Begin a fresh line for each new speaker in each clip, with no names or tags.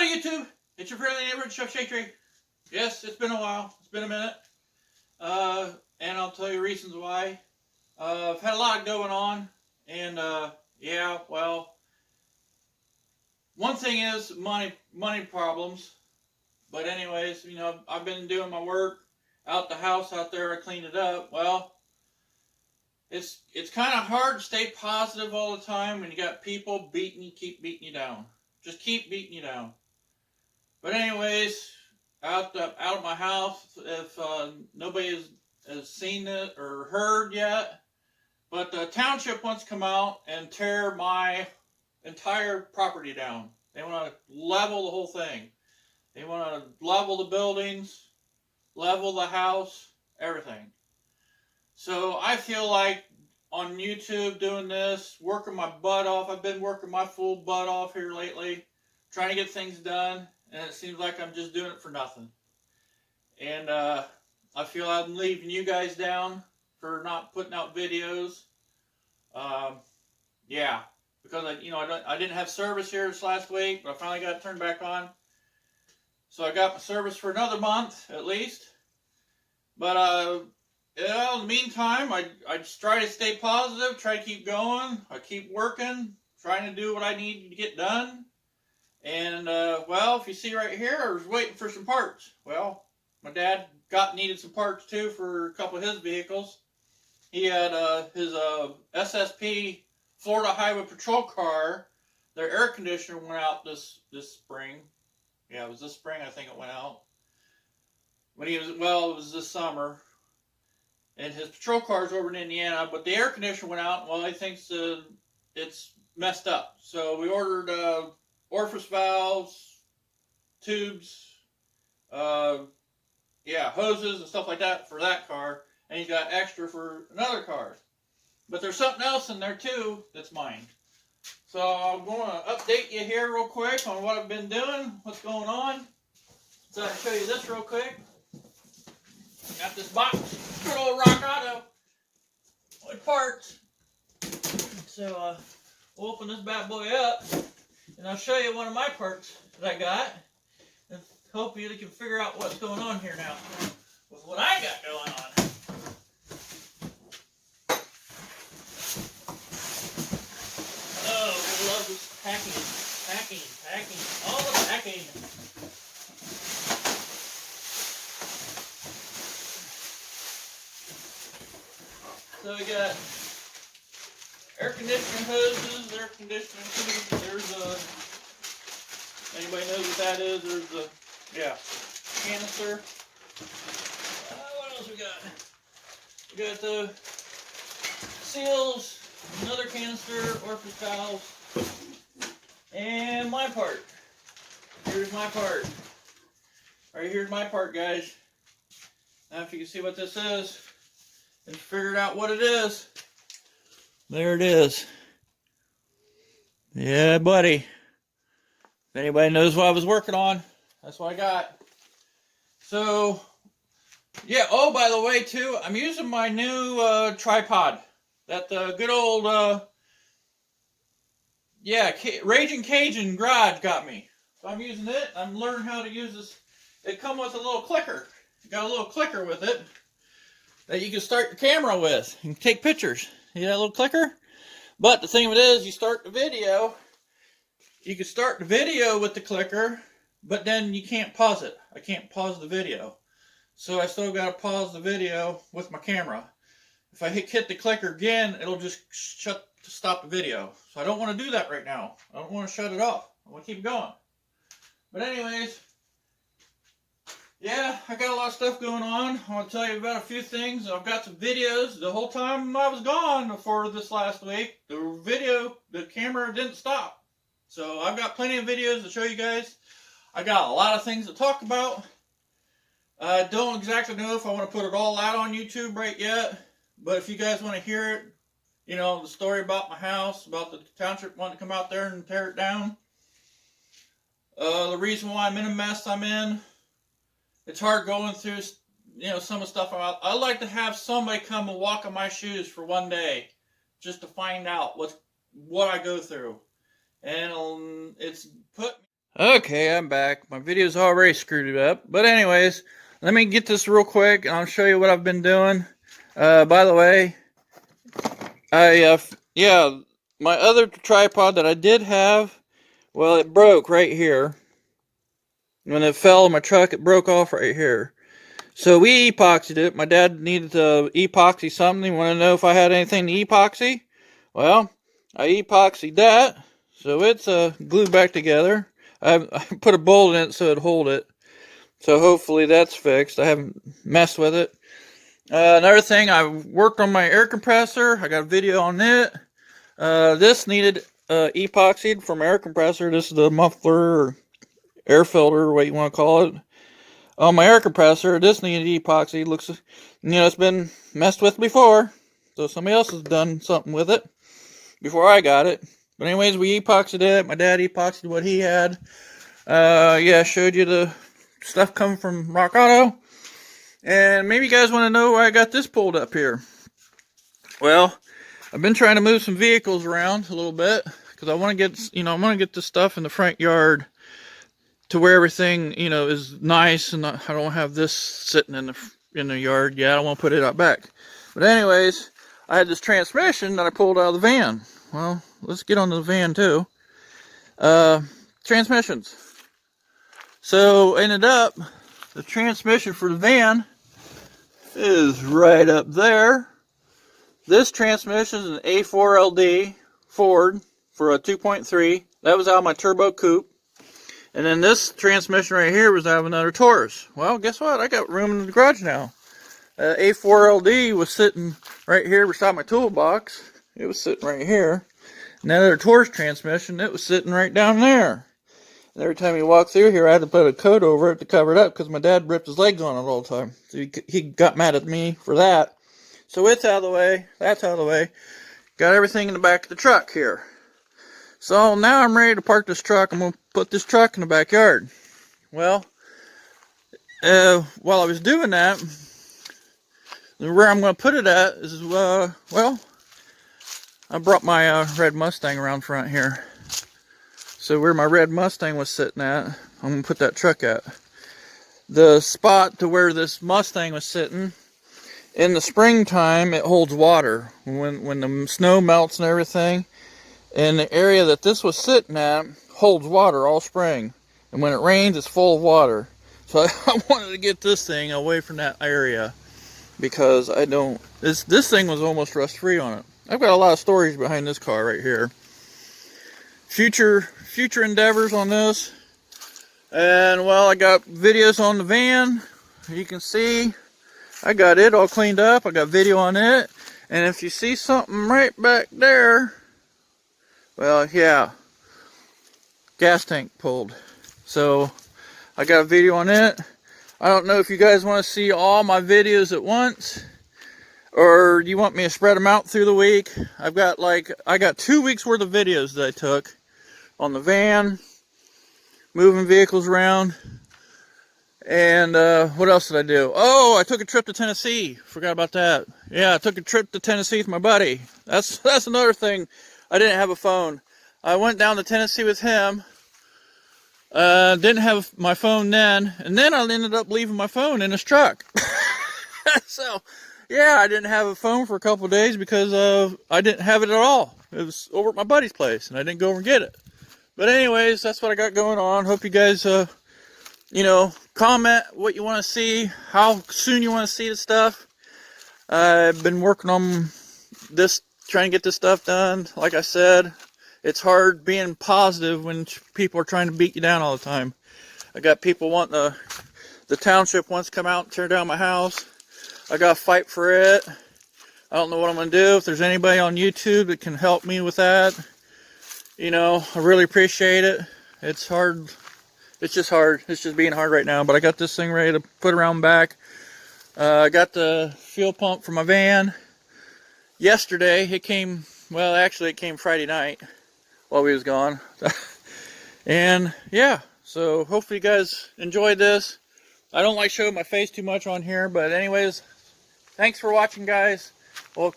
Howdy YouTube, it's your friendly neighborhood Chef Shake Tree. Yes, it's been a while, it's been a minute, and I'll tell you reasons why. I've had a lot going on, and yeah, well, one thing is money problems, but anyways, you know, I've been doing my work out the house out there, I cleaned it up. Well, it's kind of hard to stay positive all the time when you got people keep beating you down. Just keep beating you down. But anyways, out of my house, if nobody has seen it or heard yet, but the township wants to come out and tear my entire property down. They want to level the whole thing. They want to level the buildings, level the house, everything. So I feel like on YouTube doing this, working my butt off. I've been working my full butt off here lately, trying to get things done, and it seems like I'm just doing it for nothing. And I feel I'm leaving you guys down for not putting out videos. Yeah, because I didn't have service here this last week, but I finally got it turned back on. So I got my service for another month at least. But in the meantime, I just try to stay positive, try to keep going. I keep working, trying to do what I need to get done. And, well, if you see right here, I was waiting for some parts. Well, my dad needed some parts, too, for a couple of his vehicles. He had his SSP Florida Highway Patrol car. Their air conditioner went out this spring. Yeah, it was this spring, I think it went out. It was this summer. And his patrol car's over in Indiana, but the air conditioner went out. Well, he thinks it's messed up. So we ordered orifice valves, tubes, hoses and stuff like that for that car. And he's got extra for another car. But there's something else in there too that's mine. So I'm going to update you here real quick on what I've been doing, what's going on. So I can show you this real quick. Got this box, good old Rock Auto with parts. So we'll open this bad boy up, and I'll show you one of my parts that I got, and hope you can figure out what's going on here now with what I got going on. Oh, I love this packing, all the packing. So we got air conditioning hoses, air conditioning tubes. There's anybody knows what that is? There's canister. What else we got? We got the seals, another canister, orifice valves, and my part. Here's my part. Alright, here's my part, guys. Now if you can see what this is, and figured out what it is. There it is. Yeah, buddy. If anybody knows what I was working on, that's what I got. So, yeah, oh, by the way, too, I'm using my new tripod. That good old, Raging Cajun Garage got me. So I'm using it. I'm learning how to use this. It comes with a little clicker. It got a little clicker with it that you can start your camera with and take pictures. See that little clicker? But the thing of it is, you start the video. You can start the video with the clicker, but then you can't pause it. I can't pause the video. So I still got to pause the video with my camera. If I hit the clicker again, it'll just stop the video. So I don't want to do that right now. I don't want to shut it off. I want to keep going. But anyways, yeah, I got a lot of stuff going on. I want to tell you about a few things. I've got some videos. The whole time I was gone for this last week, the camera didn't stop. So I've got plenty of videos to show you guys. I got a lot of things to talk about. I don't exactly know if I want to put it all out on YouTube right yet. But if you guys want to hear it, you know, the story about my house, about the township wanting to come out there and tear it down. The reason why I'm in a mess I'm in. It's hard going through, you know, some of the stuff. I like to have somebody come and walk in my shoes for one day, just to find out what I go through, and it's put Okay, I'm back. My video's already screwed up. But anyways, let me get this real quick and I'll show you what I've been doing. By the way, yeah, my other tripod that I did have, well, it broke right here. When it fell in my truck, it broke off right here. So we epoxied it. My dad needed to epoxy something. He wanted to know if I had anything to epoxy. Well, I epoxied that, so it's glued back together. I put a bolt in it so it'd hold it. So hopefully that's fixed. I haven't messed with it. Another thing, I worked on my air compressor. I got a video on it. This needed epoxied from air compressor. This is the muffler or air filter, or what you want to call it. On my air compressor, this needed epoxy. Looks, it's been messed with before. So somebody else has done something with it before I got it. But anyways, we epoxied it. My dad epoxied what he had. Yeah, I showed you the stuff coming from Rock Auto. And maybe you guys want to know why I got this pulled up here. Well, I've been trying to move some vehicles around a little bit because I want to get, I want to get this stuff in the front yard to where everything, is nice, and I don't have this sitting in the yard. Yeah, I don't want to put it out back. But anyways, I had this transmission that I pulled out of the van. Well, let's get on the van too. Transmissions. So ended up, the transmission for the van is right up there. This transmission is an A4LD Ford for a 2.3. That was out of my turbo coupe. And then this transmission right here was out of another Taurus. Well, guess what? I got room in the garage now. A4LD was sitting right here beside my toolbox. It was sitting right here. And that other Taurus transmission, it was sitting right down there. And every time you walk through here, I had to put a coat over it to cover it up because my dad ripped his legs on it all the time. So he got mad at me for that. So it's out of the way. That's out of the way. Got everything in the back of the truck here. So now I'm ready to park this truck. I'm going to put this truck in the backyard. Well, while I was doing that, where I'm going to put it at is, well, I brought my red Mustang around front here. So where my red Mustang was sitting at, I'm going to put that truck at. The spot to where this Mustang was sitting, in the springtime, it holds water. When the snow melts and everything, and the area that this was sitting at holds water all spring. And when it rains, it's full of water. So I wanted to get this thing away from that area because this thing was almost rust free on it. I've got a lot of stories behind this car right here. Future endeavors on this. And well, I got videos on the van. You can see I got it all cleaned up. I got video on it. And if you see something right back there, well, yeah, gas tank pulled. So I got a video on it. I don't know if you guys want to see all my videos at once, or do you want me to spread them out through the week? I got 2 weeks worth of videos that I took on the van, moving vehicles around. And what else did I do? Oh, I took a trip to Tennessee. Forgot about that. Yeah, I took a trip to Tennessee with my buddy. That's another thing. I didn't have a phone. I went down to Tennessee with him. Didn't have my phone then. And then I ended up leaving my phone in his truck. So, yeah, I didn't have a phone for a couple of days because I didn't have it at all. It was over at my buddy's place, and I didn't go over and get it. But anyways, that's what I got going on. Hope you guys, comment what you want to see, how soon you want to see the stuff. I've been working on this, trying to get this stuff done. Like I said, it's hard being positive when people are trying to beat you down all the time. I got people wanting the township wants to come out and tear down my house. I got to fight for it. I don't know what I'm going to do. If there's anybody on YouTube that can help me with that, I really appreciate it. It's hard. It's just hard. It's just being hard right now. But I got this thing ready to put around back. I got the fuel pump for my van. Yesterday, it came, well, actually it came Friday night while we was gone. And yeah, so hopefully you guys enjoyed this. I don't like showing my face too much on here, but anyways, thanks for watching, guys. We'll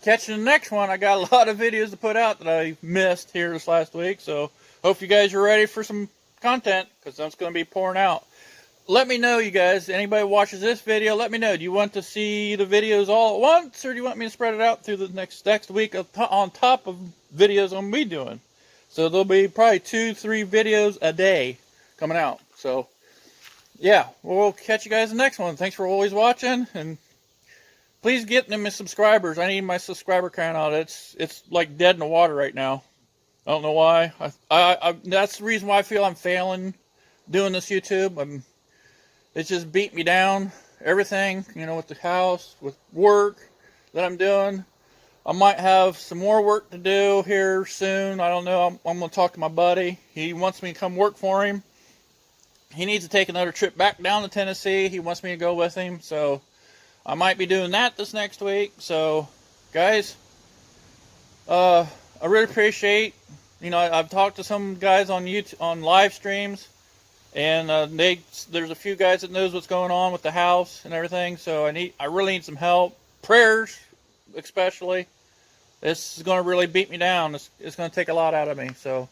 catch you in the next one. I got a lot of videos to put out that I missed here this last week, so hope you guys are ready for some content, because that's going to be pouring out. Let me know, you guys. Anybody watches this video, let me know. Do you want to see the videos all at once, or do you want me to spread it out through the next week on top of videos I'm be doing? So there'll be probably 2-3 videos a day coming out. So yeah, we'll catch you guys in the next one. Thanks for always watching, and please get them as subscribers. I need my subscriber count out. It's like dead in the water right now. I don't know why. That's the reason why I feel I'm failing doing this YouTube. It's just beat me down. Everything, you know, with the house, with work that I'm doing. I might have some more work to do here soon. I don't know. I'm going to talk to my buddy. He wants me to come work for him. He needs to take another trip back down to Tennessee. He wants me to go with him. So I might be doing that this next week. So, guys, I really appreciate, you know, I've talked to some guys on YouTube, on live streams, and there's a few guys that knows what's going on with the house and everything. So I really need some help, prayers especially. This is going to really beat me down. It's going to take a lot out of me. So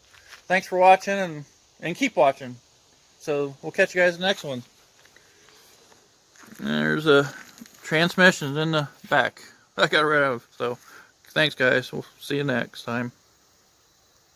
thanks for watching, and keep watching. So we'll catch you guys in the next one. There's a transmission in the back I got rid of. So thanks, guys. We'll see you next time.